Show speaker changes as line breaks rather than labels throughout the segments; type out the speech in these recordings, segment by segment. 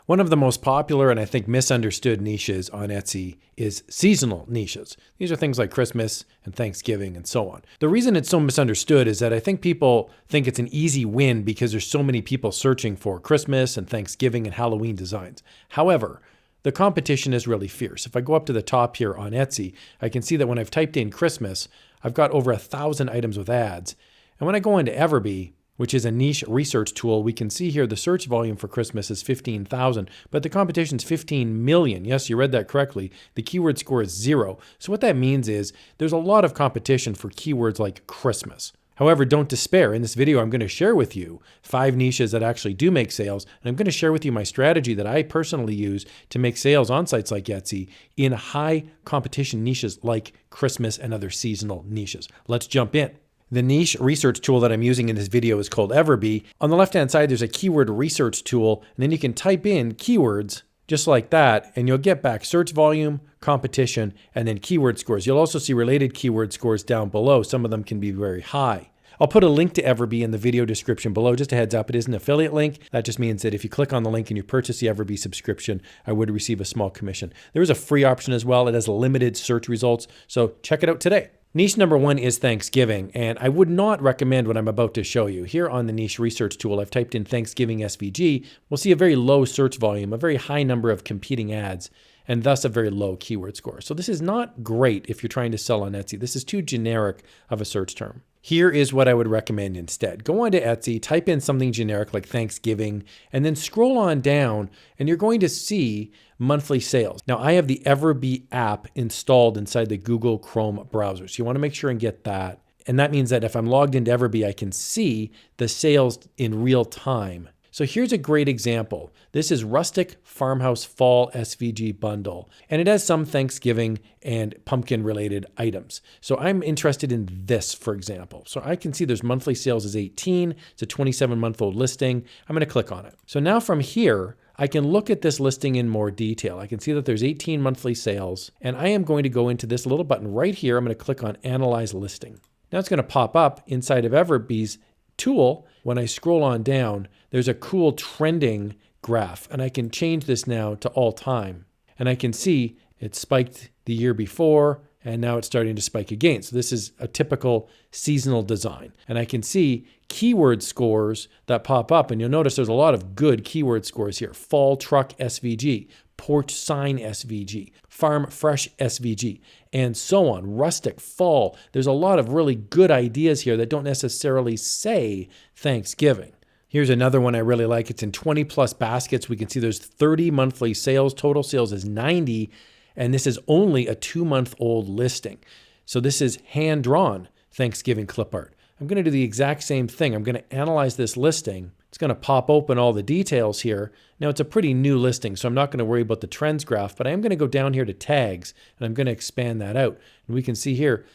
One of the most popular and I think misunderstood niches on Etsy is seasonal niches. These are things like Christmas and Thanksgiving and so on. The reason it's so misunderstood is that I think people think it's an easy win because there's so many people searching for Christmas and Thanksgiving and Halloween designs. However, the competition is really fierce. If I go up to the top here on Etsy, I can see that when I've typed in Christmas, I've got over 1,000 items with ads. And when I go into EverBee, which is a niche research tool, we can see here the search volume for Christmas is 15,000, but the competition's 15 million. Yes, you read that correctly. The keyword score is 0. So what that means is there's a lot of competition for keywords like Christmas. However, don't despair. In this video, I'm going to share with you 5 niches that actually do make sales, and I'm going to share with you my strategy that I personally use to make sales on sites like Etsy in high competition niches like Christmas and other seasonal niches. Let's jump in. The niche research tool that I'm using in this video is called EverBee. On the left-hand side, there's a keyword research tool, and then you can type in keywords just like that, and you'll get back search volume, competition, and then keyword scores. You'll also see related keyword scores down below. Some of them can be very high. I'll put a link to EverBee in the video description below. Just a heads up, it is an affiliate link. That just means that if you click on the link and you purchase the EverBee subscription, I would receive a small commission. There is a free option as well. It has limited search results, so check it out today. Niche number 1 is Thanksgiving, and I would not recommend what I'm about to show you. Here on the niche research tool, I've typed in Thanksgiving SVG. We'll see a very low search volume, a very high number of competing ads, and thus a very low keyword score. So this is not great if you're trying to sell on Etsy. This is too generic of a search term. Here is what I would recommend instead. Go onto Etsy, type in something generic like Thanksgiving, and then scroll on down, and you're going to see monthly sales. Now, I have the EverBee app installed inside the Google Chrome browser, so you want to make sure and get that. And that means that if I'm logged into EverBee, I can see the sales in real time. So here's a great example. This is Rustic Farmhouse Fall SVG Bundle, and it has some Thanksgiving and pumpkin related items. So I'm interested in this, for example. So I can see there's monthly sales is 18. It's a 27-month-old listing. I'm going to click on it. So now from here, I can look at this listing in more detail. I can see that there's 18 monthly sales, and I am going to go into this little button right here. I'm going to click on Analyze Listing. Now it's going to pop up inside of EverBee's tool. When I scroll on down, there's a cool trending graph, and I can change this now to all time. And I can see it spiked the year before, and now it's starting to spike again. So this is a typical seasonal design. And I can see keyword scores that pop up, and you'll notice there's a lot of good keyword scores here. Fall truck SVG, porch sign SVG, farm fresh SVG, and so on. Rustic, fall. There's a lot of really good ideas here that don't necessarily say Thanksgiving. Here's another one I really like. It's in 20 plus baskets. We can see there's 30 monthly sales. Total sales is 90. And this is only a 2-month-old listing. So this is hand-drawn Thanksgiving clip art. I'm going to do the exact same thing. I'm going to analyze this listing. It's going to pop open all the details here. Now it's a pretty new listing, so I'm not going to worry about the trends graph, but I am going to go down here to tags, and I'm going to expand that out. And we can see here,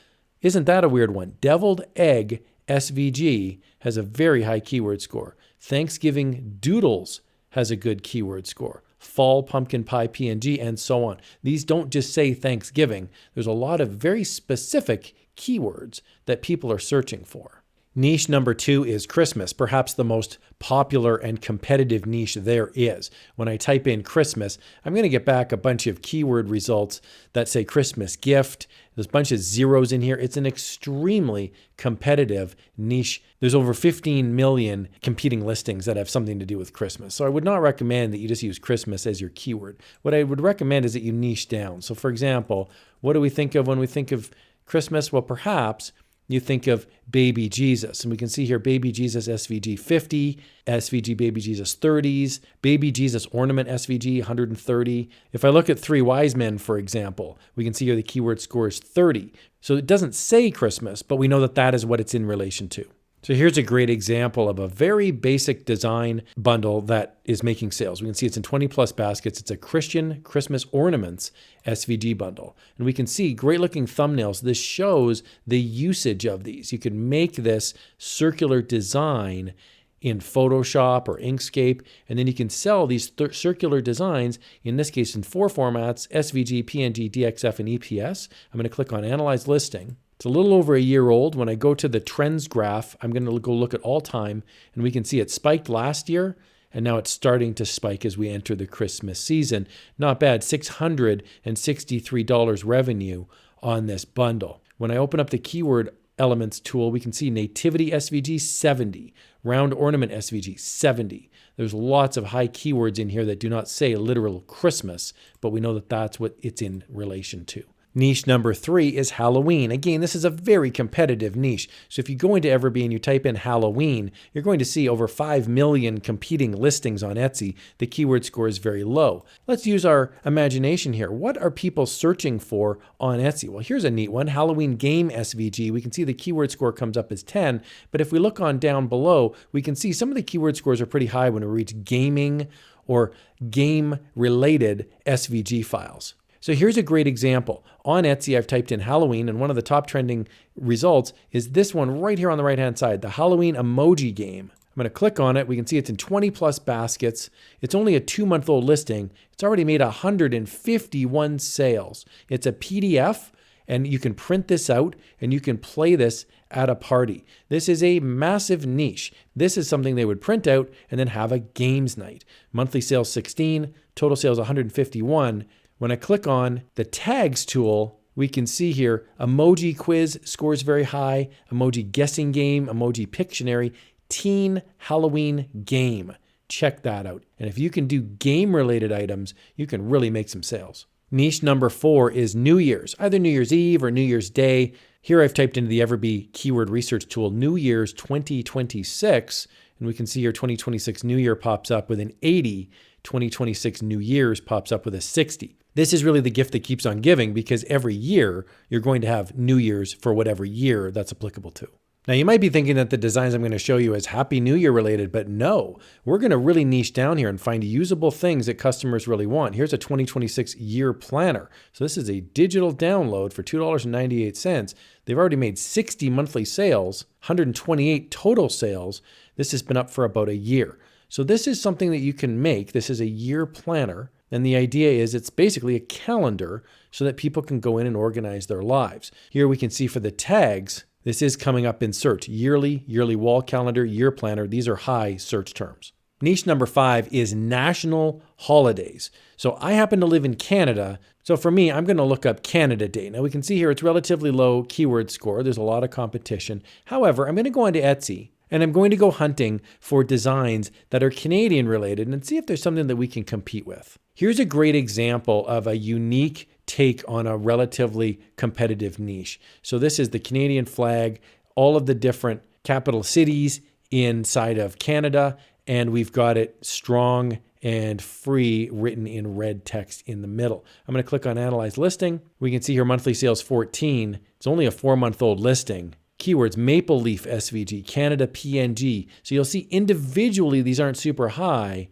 isn't that a weird one? Deviled Egg SVG has a very high keyword score. Thanksgiving Doodles has a good keyword score. Fall Pumpkin Pie PNG, and so on. These don't just say Thanksgiving. There's a lot of very specific keywords that people are searching for. Niche number 2 is Christmas, perhaps the most popular and competitive niche there is. When I type in Christmas, I'm going to get back a bunch of keyword results that say Christmas gift. There's a bunch of zeros in here. It's an extremely competitive niche. There's over 15 million competing listings that have something to do with Christmas. So I would not recommend that you just use Christmas as your keyword. What I would recommend is that you niche down. So for example, what do we think of when we think of Christmas? Well, perhaps you think of Baby Jesus. And we can see here Baby Jesus SVG 50, SVG Baby Jesus 30s, Baby Jesus Ornament SVG 130. If I look at 3 Wise Men, for example, we can see here the keyword score is 30. So it doesn't say Christmas, but we know that that is what it's in relation to. So here's a great example of a very basic design bundle that is making sales. We can see it's in 20 plus baskets. It's a Christian Christmas ornaments SVG bundle. And we can see great looking thumbnails. This shows the usage of these. You can make this circular design in Photoshop or Inkscape, and then you can sell these circular designs, in this case in 4 formats, SVG, PNG, DXF, and EPS. I'm going to click on Analyze Listing. It's a little over a year old. When I go to the trends graph, I'm going to go look at all time, and we can see it spiked last year, and now it's starting to spike as we enter the Christmas season. Not bad, $663 revenue on this bundle. When I open up the keyword elements tool, we can see nativity SVG 70, round ornament SVG 70. There's lots of high keywords in here that do not say literal Christmas, but we know that that's what it's in relation to. Niche number 3 is Halloween. Again, this is a very competitive niche. So if you go into EverBee and you type in Halloween, you're going to see over 5 million competing listings on Etsy. The keyword score is very low. Let's use our imagination here. What are people searching for on Etsy? Well, here's a neat one, Halloween game SVG. We can see the keyword score comes up as 10, but if we look on down below, we can see some of the keyword scores are pretty high when we reach gaming or game-related SVG files. So here's a great example. On Etsy, I've typed in Halloween, and one of the top trending results is this one right here on the right-hand side, the Halloween emoji game. I'm going to click on it. We can see it's in 20 plus baskets. It's only a 2-month-old listing. It's already made 151 sales. It's a PDF, and you can print this out, and you can play this at a party. This is a massive niche. This is something they would print out and then have a games night. Monthly sales 16, total sales 151. When I click on the tags tool, we can see here, emoji quiz scores very high, emoji guessing game, emoji Pictionary, teen Halloween game. Check that out. And if you can do game-related items, you can really make some sales. Niche number 4 is New Year's, either New Year's Eve or New Year's Day. Here I've typed into the EverBee keyword research tool, New Year's 2026, and we can see here 2026 New Year pops up with an 80, 2026 New Year's pops up with a 60. This is really the gift that keeps on giving because every year you're going to have New Year's for whatever year that's applicable to. Now you might be thinking that the designs I'm going to show you is Happy New Year related, but no, we're going to really niche down here and find usable things that customers really want. Here's a 2026 year planner. So this is a digital download for $2.98. They've already made 60 monthly sales, 128 total sales. This has been up for about a year. So this is something that you can make. This is a year planner. And the idea is it's basically a calendar so that people can go in and organize their lives. Here we can see for the tags, this is coming up in search. Yearly wall calendar, year planner. These are high search terms. Niche number 5 is national holidays. So I happen to live in Canada. So for me, I'm going to look up Canada Day. Now we can see here it's relatively low keyword score. There's a lot of competition. However, I'm going to go onto Etsy and I'm going to go hunting for designs that are Canadian related and see if there's something that we can compete with. Here's a great example of a unique take on a relatively competitive niche. So this is the Canadian flag, all of the different capital cities inside of Canada, and we've got it strong and free written in red text in the middle. I'm going to click on Analyze Listing. We can see here monthly sales 14. It's only a 4-month-old listing. Keywords Maple Leaf SVG, Canada PNG. So you'll see individually these aren't super high,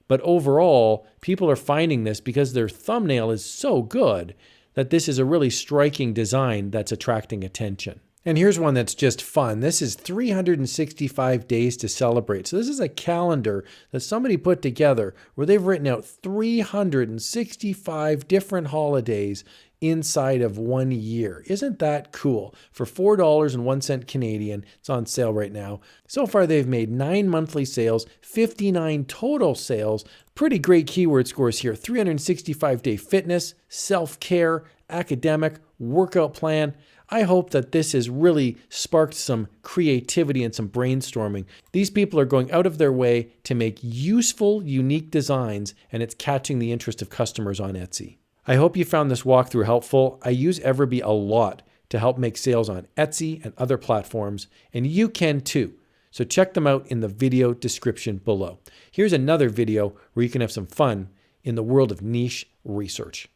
but overall, people are finding this because their thumbnail is so good that this is a really striking design that's attracting attention. And here's one that's just fun. This is 365 days to celebrate. So this is a calendar that somebody put together where they've written out 365 different holidays inside of 1 year. Isn't that cool? For $4.01 Canadian, it's on sale right now. So far, they've made 9 monthly sales, 59 total sales. Pretty great keyword scores here. 365-day fitness, self-care, academic, workout plan. I hope that this has really sparked some creativity and some brainstorming. These people are going out of their way to make useful, unique designs, and it's catching the interest of customers on Etsy. I hope you found this walkthrough helpful. I use EverBee a lot to help make sales on Etsy and other platforms, and you can too. So check them out in the video description below. Here's another video where you can have some fun in the world of niche research.